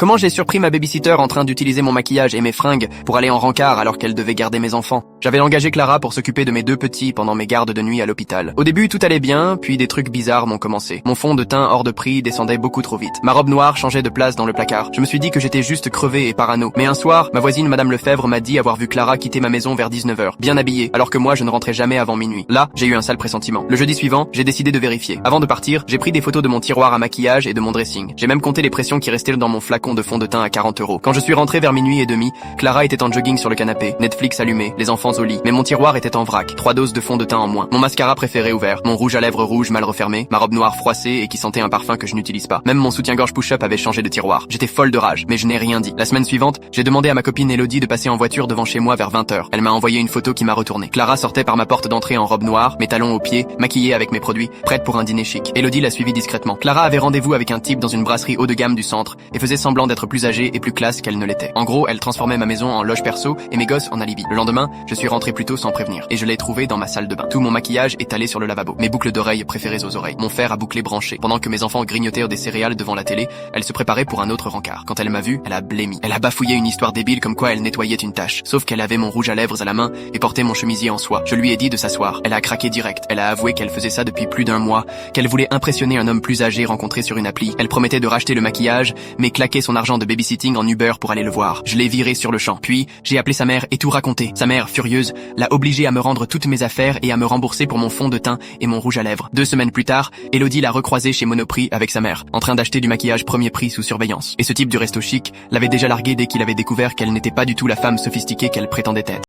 Comment j'ai surpris ma babysitter en train d'utiliser mon maquillage et mes fringues pour aller en rencard alors qu'elle devait garder mes enfants. J'avais engagé Clara pour s'occuper de mes deux petits pendant mes gardes de nuit à l'hôpital. Au début, tout allait bien, puis des trucs bizarres m'ont commencé. Mon fond de teint hors de prix descendait beaucoup trop vite. Ma robe noire changeait de place dans le placard. Je me suis dit que j'étais juste crevé et parano. Mais un soir, ma voisine Madame Lefebvre m'a dit avoir vu Clara quitter ma maison vers 19h, bien habillée, alors que moi je ne rentrais jamais avant minuit. Là, j'ai eu un sale pressentiment. Le jeudi suivant, j'ai décidé de vérifier. Avant de partir, j'ai pris des photos de mon tiroir à maquillage et de mon dressing. J'ai même compté les pressions qui restaient dans mon flacon de fond de teint à 40 €. Quand je suis rentré vers minuit et demi, Clara était en jogging sur le canapé, Netflix allumé, les enfants au lit. Mais mon tiroir était en vrac, 3 doses de fond de teint en moins. Mon mascara préféré ouvert, mon rouge à lèvres rouge mal refermé, ma robe noire froissée et qui sentait un parfum que je n'utilise pas. Même mon soutien-gorge push-up avait changé de tiroir. J'étais folle de rage, mais je n'ai rien dit. La semaine suivante, j'ai demandé à ma copine Elodie de passer en voiture devant chez moi vers 20h. Elle m'a envoyé une photo qui m'a retourné. Clara sortait par ma porte d'entrée en robe noire, mes talons aux pieds, maquillée avec mes produits, prête pour un dîner chic. Elodie l'a suivi discrètement. Clara avait rendez-vous avec un type dans une brasserie haut de gamme du centre et faisait semblant d'être plus âgée et plus classe qu'elle ne l'était. En gros, elle transformait ma maison en loge perso et mes gosses en alibi. Le lendemain, je suis rentré plus tôt sans prévenir et je l'ai trouvée dans ma salle de bain. Tout mon maquillage étalé sur le lavabo, mes boucles d'oreilles préférées aux oreilles, mon fer à boucler branché. Pendant que mes enfants grignotaient des céréales devant la télé, elle se préparait pour un autre rencard. Quand elle m'a vu, elle a blémi. Elle a bafouillé une histoire débile comme quoi elle nettoyait une tâche. Sauf qu'elle avait mon rouge à lèvres à la main et portait mon chemisier en soie. Je lui ai dit de s'asseoir. Elle a craqué direct. Elle a avoué qu'elle faisait ça depuis plus d'un mois, qu'elle voulait impressionner un homme plus âgé rencontré sur une appli. Elle promettait de racheter le maquillage, mais claquer son argent de babysitting en Uber pour aller le voir. Je l'ai viré sur le champ. Puis, j'ai appelé sa mère et tout raconté. Sa mère, furieuse, l'a obligée à me rendre toutes mes affaires et à me rembourser pour mon fond de teint et mon rouge à lèvres. 2 semaines plus tard, Elodie l'a recroisé chez Monoprix avec sa mère, en train d'acheter du maquillage premier prix sous surveillance. Et ce type du resto chic l'avait déjà larguée dès qu'il avait découvert qu'elle n'était pas du tout la femme sophistiquée qu'elle prétendait être.